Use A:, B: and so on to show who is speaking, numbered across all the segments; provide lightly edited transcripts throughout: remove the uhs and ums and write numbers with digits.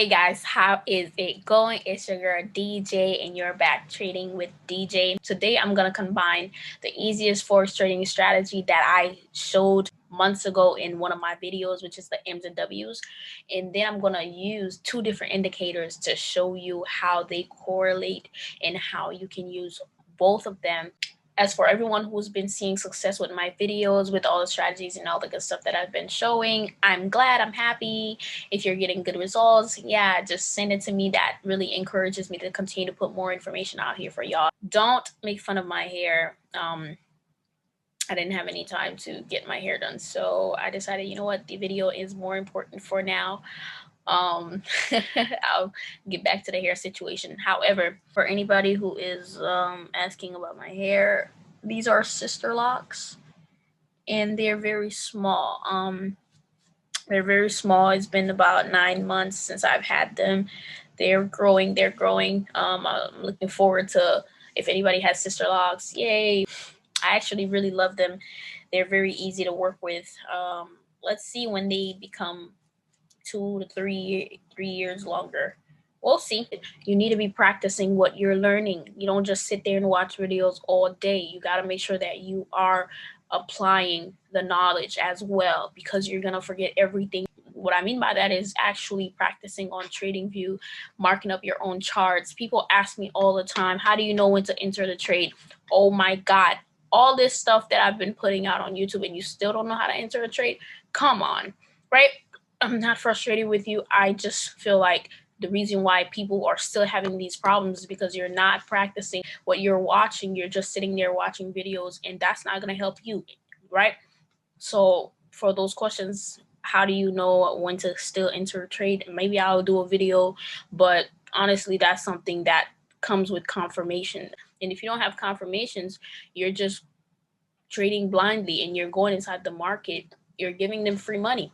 A: Hey guys, how is it going? It's your girl DJ and you're back trading with DJ. Today I'm going to combine the easiest forex trading strategy that I showed months ago in one of my videos, which is the M's and W's. And then I'm going to use two different indicators to show you how they correlate and how you can use both of them. As for everyone who's been seeing success with my videos, with all the strategies and all the good stuff that I've been showing, I'm glad, I'm happy. If you're getting good results, yeah, just send it to me. That really encourages me to continue to put more information out here for y'all. Don't make fun of my hair. I didn't have any time to get my hair done, so I decided, you know what, the video is more important for now. I'll get back to the hair situation. However, for anybody who is asking about my hair, these are sister locks and they're very small. They're very small. It's been about 9 months since I've had them. They're growing. I'm looking forward to, if anybody has sister locks, yay. I actually really love them. They're very easy to work with. Let's see when they become 2 to 3 years longer. We'll see. You need to be practicing what you're learning. You don't just sit there and watch videos all day. You got to make sure that you are applying the knowledge as well, because you're going to forget everything. What I mean by that is actually practicing on TradingView, marking up your own charts. People ask me all the time, how do you know when to enter the trade? Oh my God. All this stuff that I've been putting out on YouTube and you still don't know how to enter a trade? Come on, right? I'm not frustrated with you. I just feel like the reason why people are still having these problems is because you're not practicing what you're watching. You're just sitting there watching videos, and that's not going to help you, right? So for those questions, how do you know when to still enter a trade? Maybe I'll do a video, but honestly, that's something that comes with confirmation. And if you don't have confirmations, you're just trading blindly and you're going inside the market. You're giving them free money.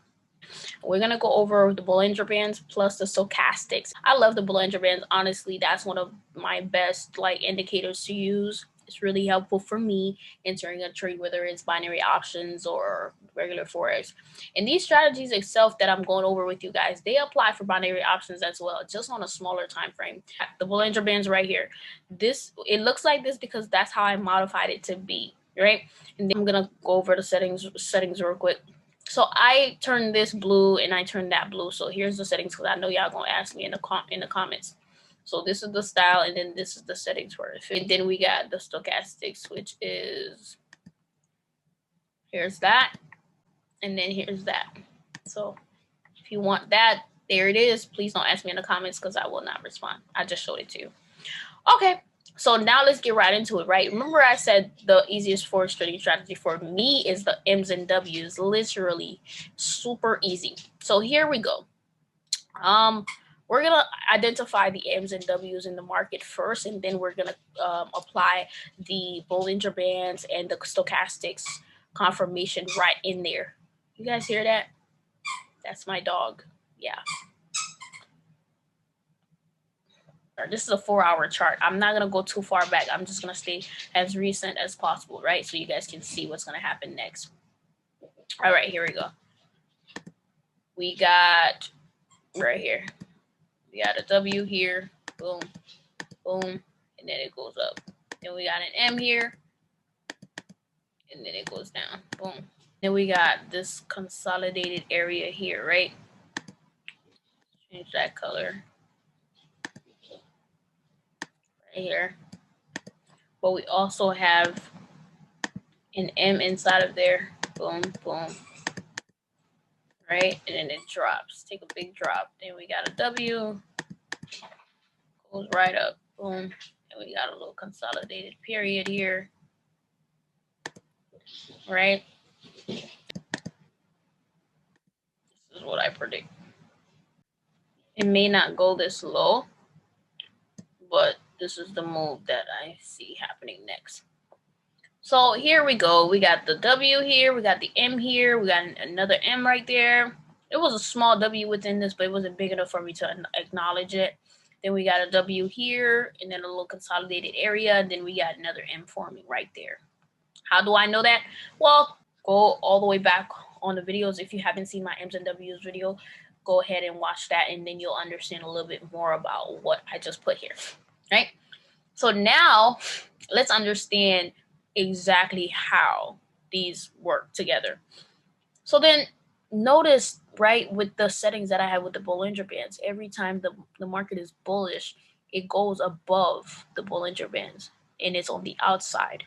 A: We're going to go over the Bollinger Bands plus the Stochastics. I love the Bollinger Bands. Honestly, that's one of my best indicators to use. It's really helpful for me entering a trade, whether it's binary options or regular Forex. And these strategies itself that I'm going over with you guys, they apply for binary options as well, just on a smaller time frame. The Bollinger Bands right here. It looks like this because that's how I modified it to be, right? And then I'm going to go over the settings real quick. So I turned this blue and I turned that blue. So here's the settings, because I know y'all gonna ask me in the comments. So this is the style, and then this is the settings for it. And then we got the stochastics, which is, here's that, and then here's that. So if you want that, there it is. Please don't ask me in the comments because I will not respond. I just showed it to you. Okay. So now let's get right into it, right? Remember I said the easiest forex trading strategy for me is the M's and W's, literally super easy. So here we go. We're going to identify the M's and W's in the market first, and then we're going to apply the Bollinger Bands and the Stochastics confirmation right in there. You guys hear that? That's my dog. Yeah. This is a 4-hour chart. I'm not going to go too far back. I'm just going to stay as recent as possible, right? So you guys can see what's going to happen next. All right, here we go. We got right here. We got a W here. Boom, boom, and then it goes up. Then we got an M here, and then it goes down. Boom. Then we got this consolidated area here, right? Change that color. Here, but we also have an M inside of there. Boom, boom, right? And then it drops. Take a big drop. Then we got a W, goes right up. Boom. And we got a little consolidated period here, right? This is what I predict. It may not go this low, but this is the move that I see happening next. So here we go. We got the W here. We got the M here. We got another M right there. It was a small W within this, but it wasn't big enough for me to acknowledge it. Then we got a W here, and then a little consolidated area. And then we got another M forming right there. How do I know that? Well, go all the way back on the videos. If you haven't seen my M's and W's video, go ahead and watch that, and then you'll understand a little bit more about what I just put here, right? So now let's understand exactly how these work together. So then notice, right, with the settings that I have with the Bollinger Bands, every time the market is bullish, it goes above the Bollinger Bands and it's on the outside,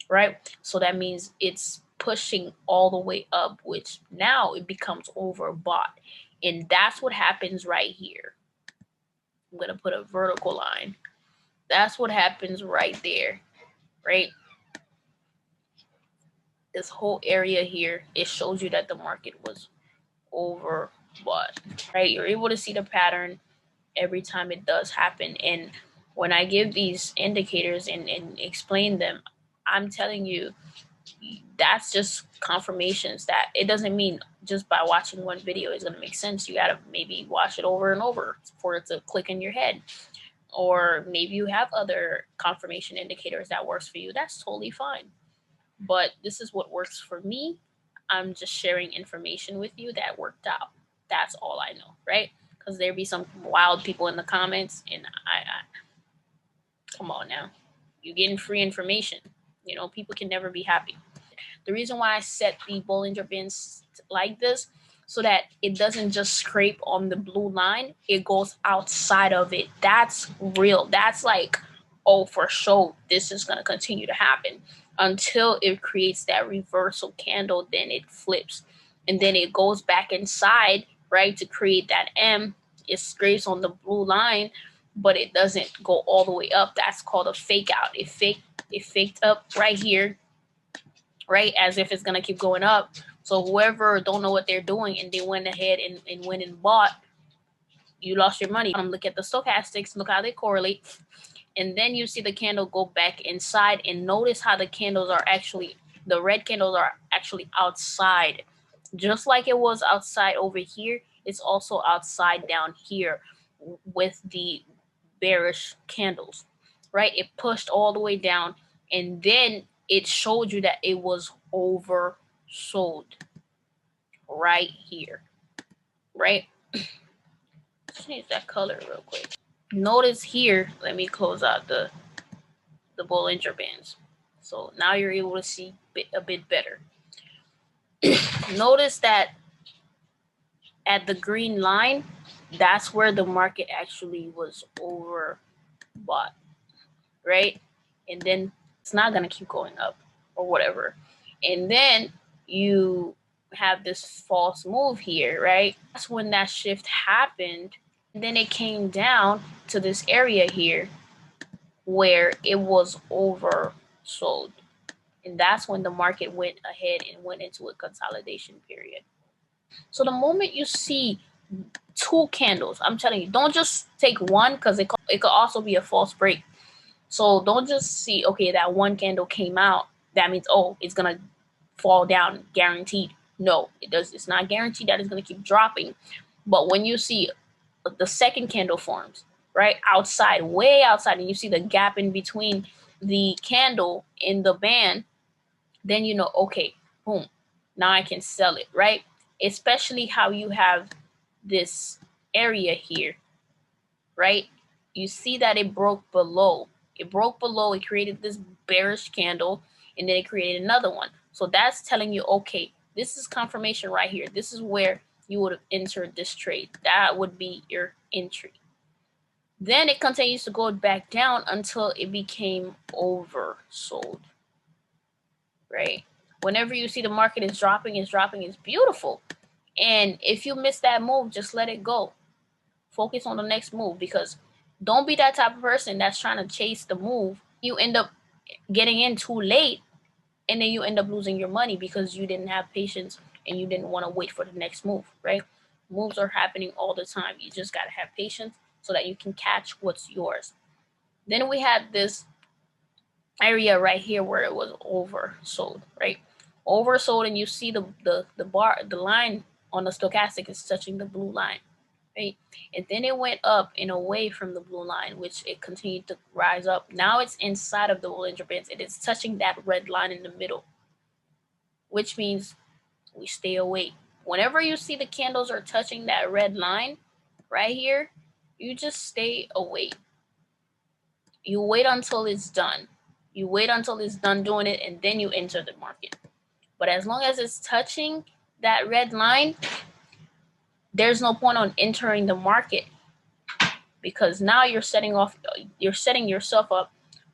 A: right? So that means it's pushing all the way up, which now it becomes overbought. And that's what happens right here. I'm going to put a vertical line. That's what happens right there, right? This whole area here, it shows you that the market was overbought, right? You're able to see the pattern every time it does happen. And when I give these indicators and explain them, I'm telling you, that's just confirmations that it doesn't mean just by watching one video is going to make sense. You got to maybe watch it over and over for it to click in your head. Or maybe you have other confirmation indicators that works for you. That's totally fine. But this is what works for me. I'm just sharing information with you that worked out. That's all I know, right? Because there be some wild people in the comments, and I come on now. You're getting free information. You know, people can never be happy. The reason why I set the Bollinger Bands like this, so that it doesn't just scrape on the blue line, it goes outside of it. That's real. That's like, oh, for sure, this is going to continue to happen until it creates that reversal candle. Then it flips and then it goes back inside, right, to create that M. It scrapes on the blue line, but it doesn't go all the way up. That's called a fake out. It faked up right here, right, as if it's gonna keep going up. So whoever don't know what they're doing and they went ahead and went and bought, you lost your money. Look at the stochastics, look how they correlate, and then you see the candle go back inside, and notice how the candles are actually, the red candles are actually outside. Just like it was outside over here, it's also outside down here with the bearish candles, right? It pushed all the way down, and then it showed you that it was oversold right here, right? Change that color real quick. Notice here, let me close out the Bollinger Bands. So now you're able to see a bit better. Notice that at the green line, that's where the market actually was overbought, right? And then it's not going to keep going up or whatever. And then you have this false move here, right? That's when that shift happened. And then it came down to this area here where it was oversold. And that's when the market went ahead and went into a consolidation period. So the moment you see two candles, I'm telling you, don't just take one, because it could also be a false break. So don't just see, okay, that one candle came out, that means, oh, it's going to fall down, guaranteed. No, it does. It's not guaranteed that it's going to keep dropping. But when you see the second candle forms, right, outside, way outside, and you see the gap in between the candle in the band, then you know, okay, boom, now I can sell it, right? Especially how you have this area here, right? You see that it broke below. It broke below, it created this bearish candle, and then it created another one. So that's telling you, okay, this is confirmation right here. This is where you would have entered this trade. That would be your entry. Then it continues to go back down until it became oversold, right? Whenever you see the market is dropping, it's beautiful. And if you miss that move, just let it go. Focus on the next move, because don't be that type of person that's trying to chase the move. You end up getting in too late, and then you end up losing your money because you didn't have patience and you didn't want to wait for the next move, right? Moves are happening all the time. You just got to have patience so that you can catch what's yours. Then we had this area right here where it was oversold, right? Oversold, and you see the line on the stochastic is touching the blue line, right? And then it went up and away from the blue line, which it continued to rise up. Now it's inside of the Bollinger Bands. It is touching that red line in the middle, which means we stay away. Whenever you see the candles are touching that red line right here, you just stay away. You wait until it's done. You wait until it's done doing it, and then you enter the market. But as long as it's touching that red line, there's no point on entering the market, because now you're setting yourself up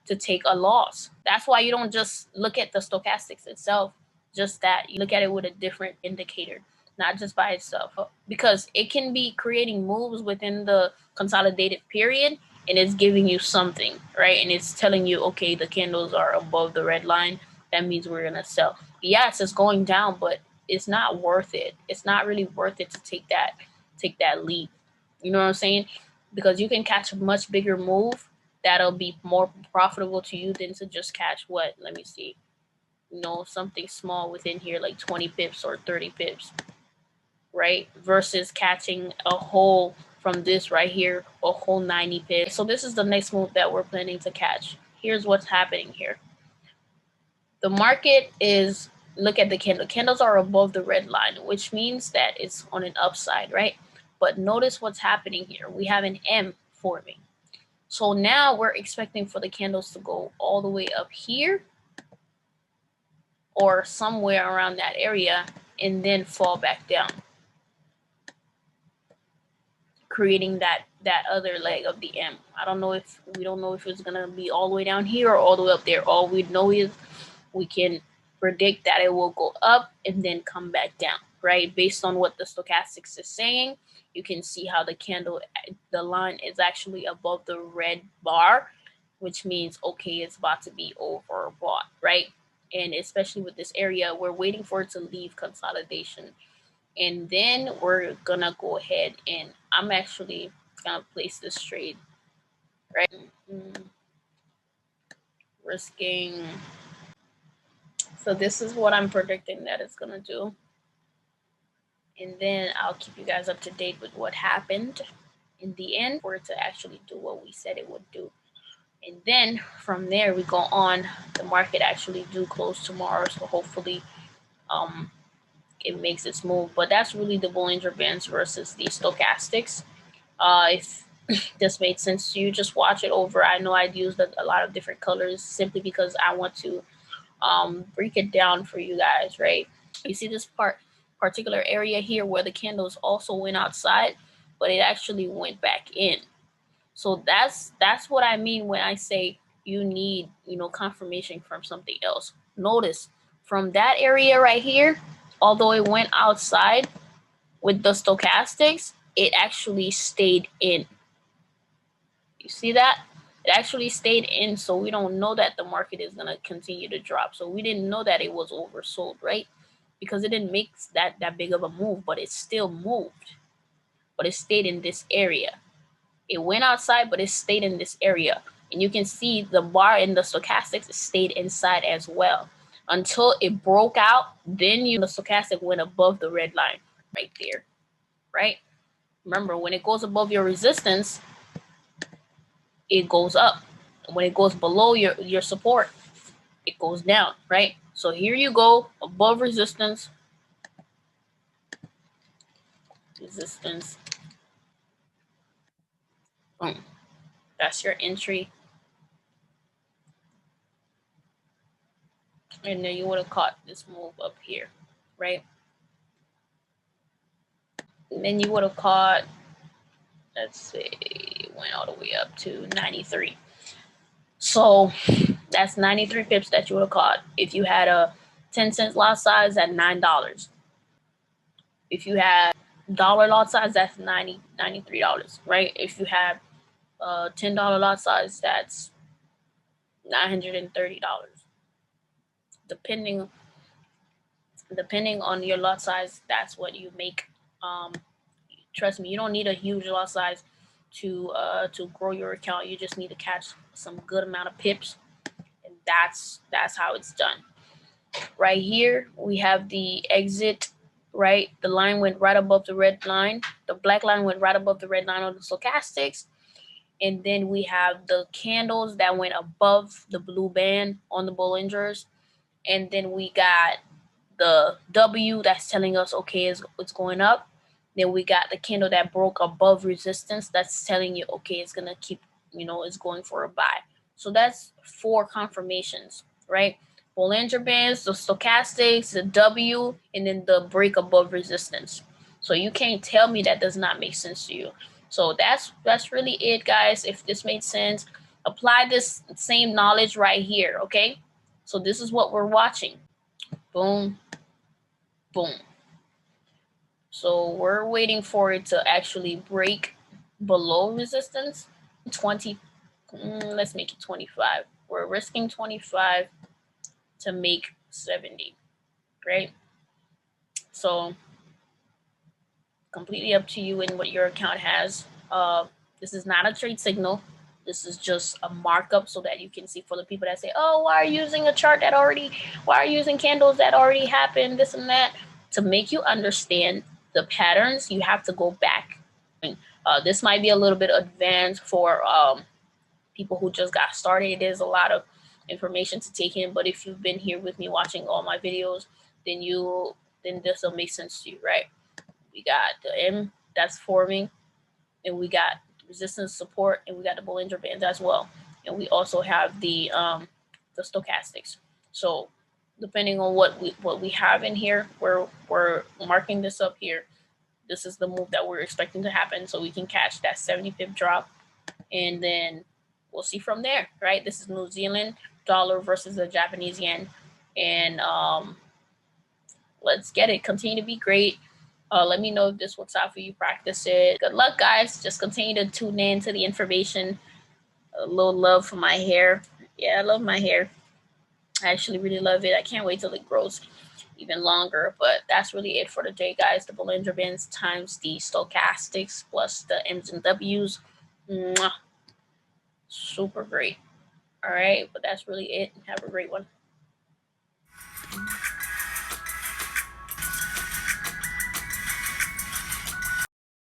A: to take a loss. That's why you don't just look at the stochastics itself, just that you look at it with a different indicator, not just by itself, because it can be creating moves within the consolidated period, and it's giving you something, right? And it's telling you, okay, the candles are above the red line. That means we're gonna sell. Yes, it's going down, but it's not worth it. It's not really worth it to take that leap. You know what I'm saying? Because you can catch a much bigger move that'll be more profitable to you than to just catch what? Let me see. Something small within here, like 20 pips or 30 pips, right? Versus catching a whole from this right here, a whole 90 pips. So this is the next move that we're planning to catch. Here's what's happening here. The market is, look at the candle. Candles are above the red line, which means that it's on an upside, right? But notice what's happening here. We have an M forming. So now we're expecting for the candles to go all the way up here or somewhere around that area and then fall back down, creating that other leg of the M. We don't know if it's gonna be all the way down here or all the way up there. All we know is we can predict that it will go up and then come back down, right? Based on what the stochastics is saying, you can see how the line is actually above the red bar, which means, okay, it's about to be overbought, right? And especially with this area, we're waiting for it to leave consolidation. And then we're gonna go ahead and I'm actually gonna place this trade, right? Risking. So this is what I'm predicting that it's gonna do. And then I'll keep you guys up to date with what happened in the end for it to actually do what we said it would do. And then from there we go on. The market actually do close tomorrow, so hopefully it makes its move. But that's really the Bollinger Bands versus the stochastics. If this made sense to you, just watch it over. I know I'd used a lot of different colors simply because I want to break it down for you guys, right? You see this particular area here where the candles also went outside, but it actually went back in. So that's what I mean when I say you need, confirmation from something else. Notice from that area right here, although it went outside with the stochastics, it actually stayed in. You see that? It actually stayed in, so we don't know that the market is going to continue to drop. So we didn't know that it was oversold, right? Because it didn't make that big of a move, but it still moved. But it stayed in this area. It went outside, but it stayed in this area. And you can see the bar in the stochastics stayed inside as well. Until it broke out, then the stochastic went above the red line right there, right? Remember, when it goes above your resistance, it goes up. When it goes below your support, it goes down, right? So here you go, above resistance, boom. That's your entry. And then you would have caught this move up here, right? And then you would have caught, let's see, it went all the way up to 93. So that's 93 pips that you would have caught if you had a 10-cent lot size at $9. If you had dollar lot size, that's $93, right? If you had a $10 lot size, that's $930. Depending on your lot size, that's what you make. Trust me, you don't need a huge lot size to grow your account. You just need to catch some good amount of pips, and that's how it's done. Right here we have the exit, right? The line went right above the red line. The black line went right above the red line on the stochastics. And then we have the candles that went above the blue band on the Bollingers. And then we got the W that's telling us, okay, it's going up. Then we got the candle that broke above resistance that's telling you, okay, it's going to keep, it's going for a buy. So that's 4 confirmations, right? Bollinger Bands, the stochastics, the W, and then the break above resistance. So you can't tell me that does not make sense to you. So that's really it, guys. If this made sense, apply this same knowledge right here, okay? So this is what we're watching. Boom, boom. So we're waiting for it to actually break below resistance. 20, let's make it 25. We're risking 25 to make 70, right? So completely up to you and what your account has. This is not a trade signal. This is just a markup so that you can see, for the people that say, oh, why are you using a chart that already, why are you using candles that already happened, this and that? To make you understand the patterns, you have to go back. This might be a little bit advanced for people who just got started. There's a lot of information to take in, but if you've been here with me watching all my videos, then this will make sense to you, right? We got the M that's forming, and we got resistance, support, and we got the Bollinger Bands as well. And we also have the stochastics. So depending on what we have in here, we're marking this up here. This is the move that we're expecting to happen, so we can catch that 70 pip drop, and then we'll see from there, right? This is New Zealand dollar versus the Japanese yen, and let's get it. Continue to be great. Let me know if this works out for you. Practice it. Good luck, guys. Just continue to tune in to the information. A little love for my hair. Yeah, I love my hair. I actually really love it. I can't wait till it grows even longer. But that's really it for today, guys. The Bollinger Bands times the stochastics plus the M's and W's. Mwah. Super great. All right, but that's really it. Have a great one.